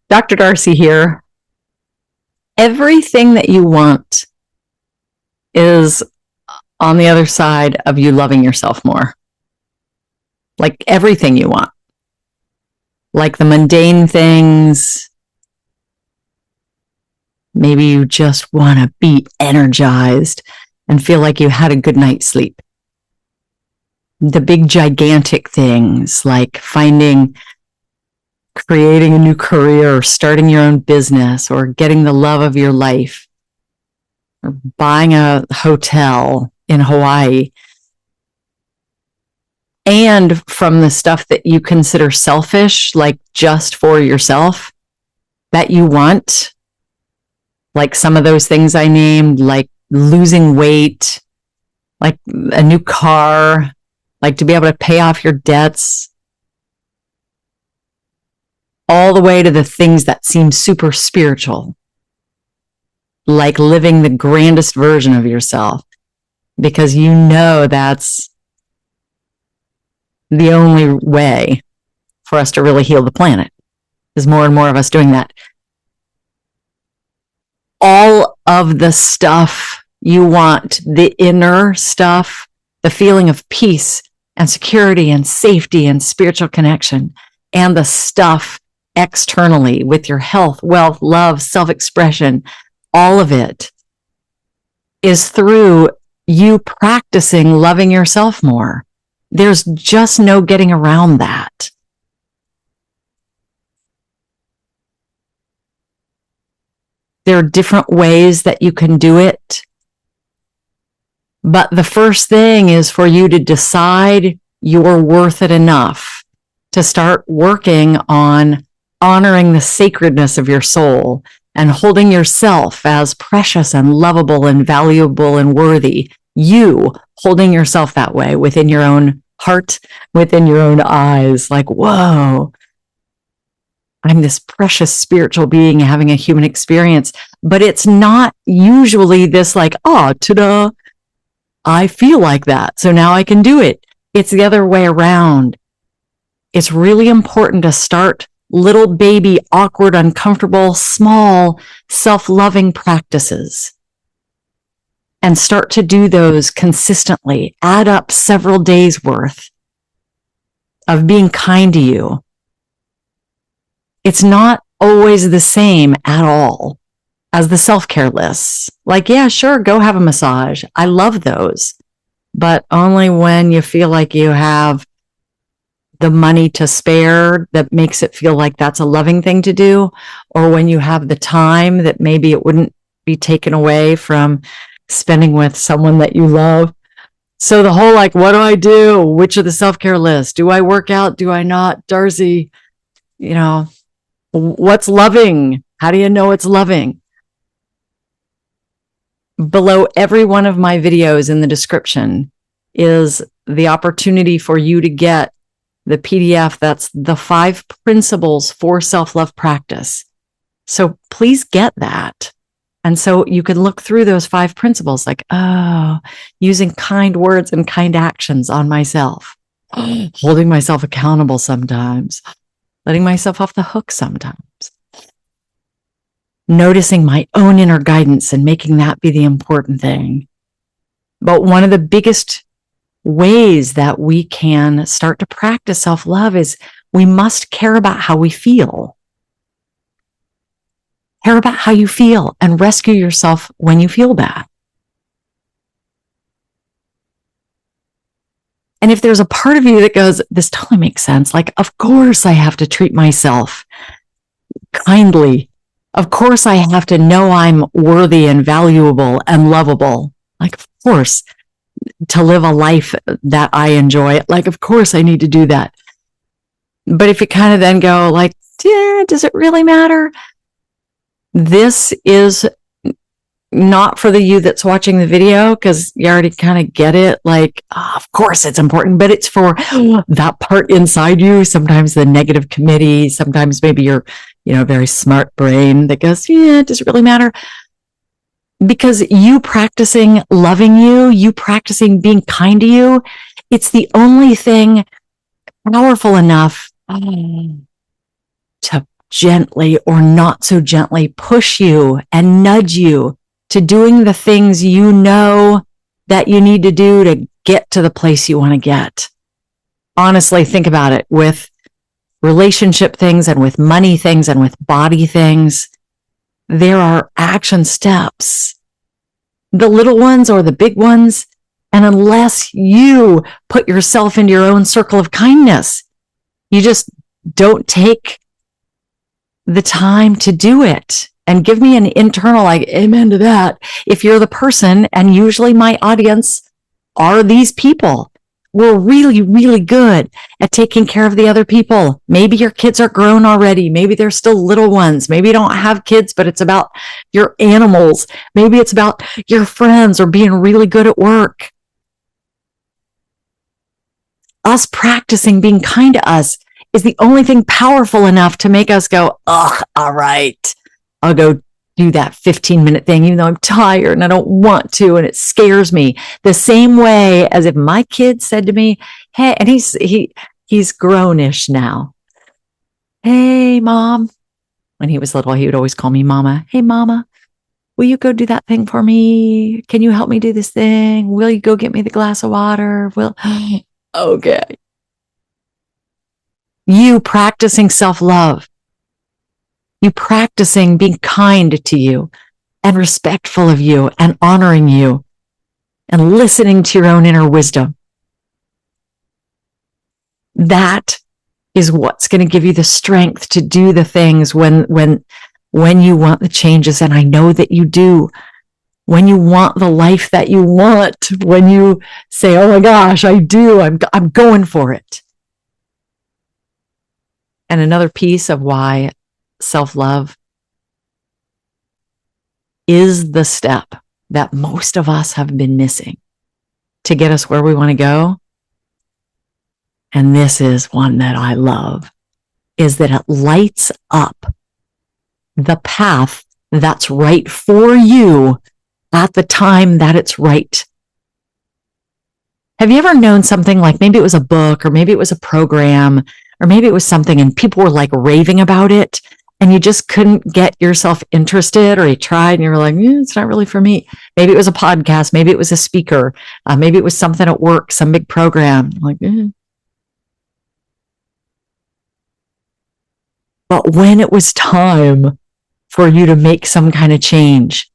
Dr. Darcy here. Everything that you want is on the other side of you loving yourself more. Like everything you want. Like the mundane things. Maybe you just want to be energized and feel like you had a good night's sleep. The big gigantic things like creating a new career, or starting your own business, or getting the love of your life, or buying a hotel in Hawaii. And from the stuff that you consider selfish, like just for yourself, that you want, like some of those things I named, like losing weight, like a new car, like to be able to pay off your debts, all the way to the things that seem super spiritual, like living the grandest version of yourself, because you know that's the only way for us to really heal the planet, is more and more of us doing that. All of the stuff you want, the inner stuff, the feeling of peace and security and safety and spiritual connection, and the stuff externally with your health, wealth, love, self-expression, all of it is through you practicing loving yourself more. There's just no getting around that. There are different ways that you can do it. But the first thing is for you to decide you're worth it enough to start working on honoring the sacredness of your soul and holding yourself as precious and lovable and valuable and worthy. You holding yourself that way within your own heart, within your own eyes, like, whoa, I'm this precious spiritual being having a human experience. But it's not usually this like, oh, ta-da, I feel like that, so now I can do it. It's the other way around. It's really important to start little baby, awkward, uncomfortable, small, self-loving practices and start to do those consistently. Add up several days worth of being kind to you. It's not always the same at all as the self-care lists. Like, yeah, sure, go have a massage. I love those, but only when you feel like you have the money to spare that makes it feel like that's a loving thing to do, or when you have the time that maybe it wouldn't be taken away from spending with someone that you love. So the whole like, what do I do? Which of the self-care lists? Do I work out? Do I not? Darcy, what's loving? How do you know it's loving? Below every one of my videos in the description is the opportunity for you to get the PDF that's the 5 principles for self-love practice. So please get that. And so you can look through those 5 principles like, oh, using kind words and kind actions on myself, holding myself accountable sometimes, letting myself off the hook sometimes, noticing my own inner guidance and making that be the important thing. But one of the biggest ways that we can start to practice self-love is we must care about how we feel. Care about how you feel and rescue yourself when you feel bad. And if there's a part of you that goes, this totally makes sense, like, of course I have to treat myself kindly. Of course I have to know I'm worthy and valuable and lovable. Like, of course, to live a life that I enjoy, like, of course I need to do that. But if you kind of then go like, yeah, does it really matter? This is not for the you that's watching the video, because you already kind of get it. Like, oh, of course it's important, but it's for that part inside you. Sometimes the negative committee, sometimes maybe your, very smart brain that goes, yeah, does it really matter? Because you practicing loving you practicing being kind to you, it's the only thing powerful enough to gently or not so gently push you and nudge you to doing the things you know that you need to do to get to the place you want to get. Honestly, think about it with relationship things and with money things and with body things. There are action steps, the little ones or the big ones. And unless you put yourself into your own circle of kindness, you just don't take the time to do it. And give me an internal, like, amen to that. If you're the person, and usually my audience are these people, we're really, really good at taking care of the other people. Maybe your kids are grown already. Maybe they're still little ones. Maybe you don't have kids, but it's about your animals. Maybe it's about your friends or being really good at work. Us practicing being kind to us is the only thing powerful enough to make us go, ugh, all right, I'll go do that 15-minute thing, even though I'm tired and I don't want to, and it scares me. The same way as if my kid said to me, hey, and he's grownish now. Hey, Mom. When he was little, he would always call me Mama. Hey, Mama, will you go do that thing for me? Can you help me do this thing? Will you go get me the glass of water? Okay. You practicing self-love. You practicing being kind to you and respectful of you and honoring you and listening to your own inner wisdom. That is what's going to give you the strength to do the things when you want the changes. And I know that you do. When you want the life that you want, when you say, oh my gosh, I do, I'm going for it. And another piece of why self-love is the step that most of us have been missing to get us where we want to go. And this is one that I love, is that it lights up the path that's right for you at the time that it's right. Have you ever known something like maybe it was a book or maybe it was a program or maybe it was something and people were like raving about it and you just couldn't get yourself interested, or you tried and you were like, it's not really for me. Maybe it was a podcast. Maybe it was a speaker. Maybe it was something at work, some big program. But when it was time for you to make some kind of change,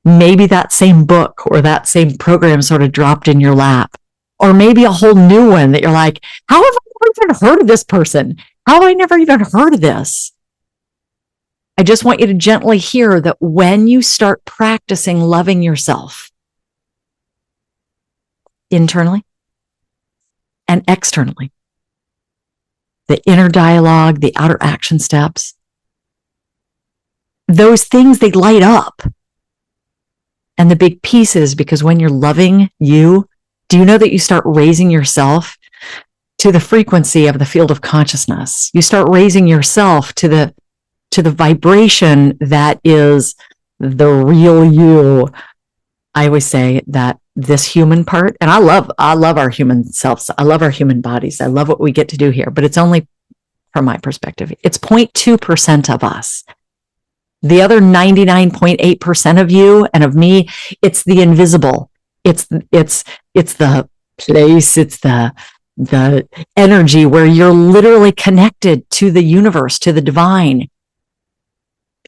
maybe that same book or that same program sort of dropped in your lap, or maybe a whole new one that you're like, how have I never even heard of this person? How have I never even heard of this? I just want you to gently hear that when you start practicing loving yourself internally and externally, the inner dialogue, the outer action steps, those things, they light up. And the big pieces, because when you're loving you, do you know that you start raising yourself to the frequency of the field of consciousness? You start raising yourself to the vibration that is the real you. I always say that this human part, and I love our human selves. I love our human bodies. I love what we get to do here, but it's only, from my perspective, it's 0.2% of us. The other 99.8% of you and of me, it's the invisible. It's the place, it's the energy where you're literally connected to the universe, to the divine.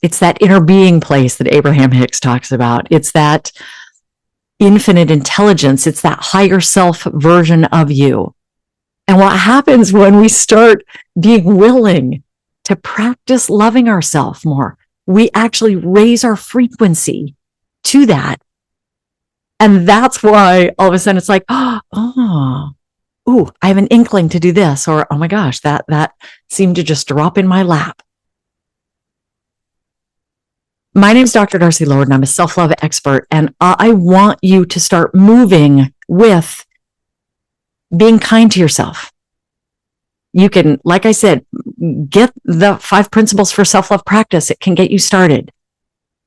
It's that inner being place that Abraham Hicks talks about. It's that infinite intelligence. It's that higher self version of you. And what happens when we start being willing to practice loving ourselves more, we actually raise our frequency to that. And that's why all of a sudden it's like, I have an inkling to do this, or, oh my gosh, that seemed to just drop in my lap. My name is Dr. Darcy Lord, and I'm a self-love expert, and I want you to start moving with being kind to yourself. You can, like I said, get the 5 principles for self-love practice. It can get you started.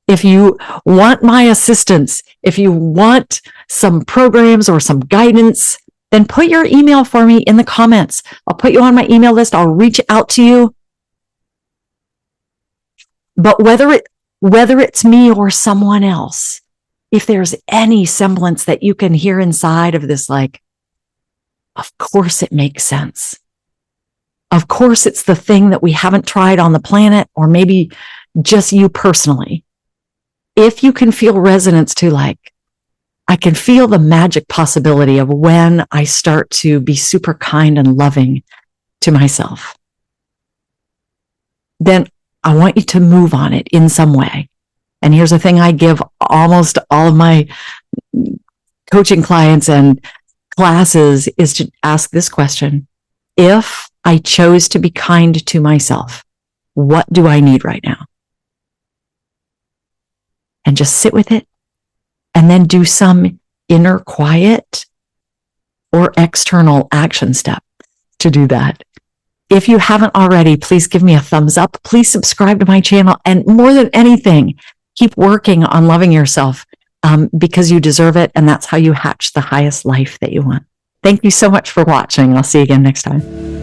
If you want my assistance, if you want some programs or some guidance, then put your email for me in the comments. I'll put you on my email list. I'll reach out to you. But whether it's me or someone else, if there's any semblance that you can hear inside of this, like, of course it makes sense. Of course it's the thing that we haven't tried on the planet, or maybe just you personally. If you can feel resonance to, like, I can feel the magic possibility of when I start to be super kind and loving to myself, then I want you to move on it in some way. And here's the thing I give almost all of my coaching clients and classes is to ask this question. If I chose to be kind to myself, what do I need right now? And just sit with it, and then do some inner quiet or external action step to do that. If you haven't already, please give me a thumbs up. Please subscribe to my channel. And more than anything, keep working on loving yourself because you deserve it. And that's how you hatch the highest life that you want. Thank you so much for watching. I'll see you again next time.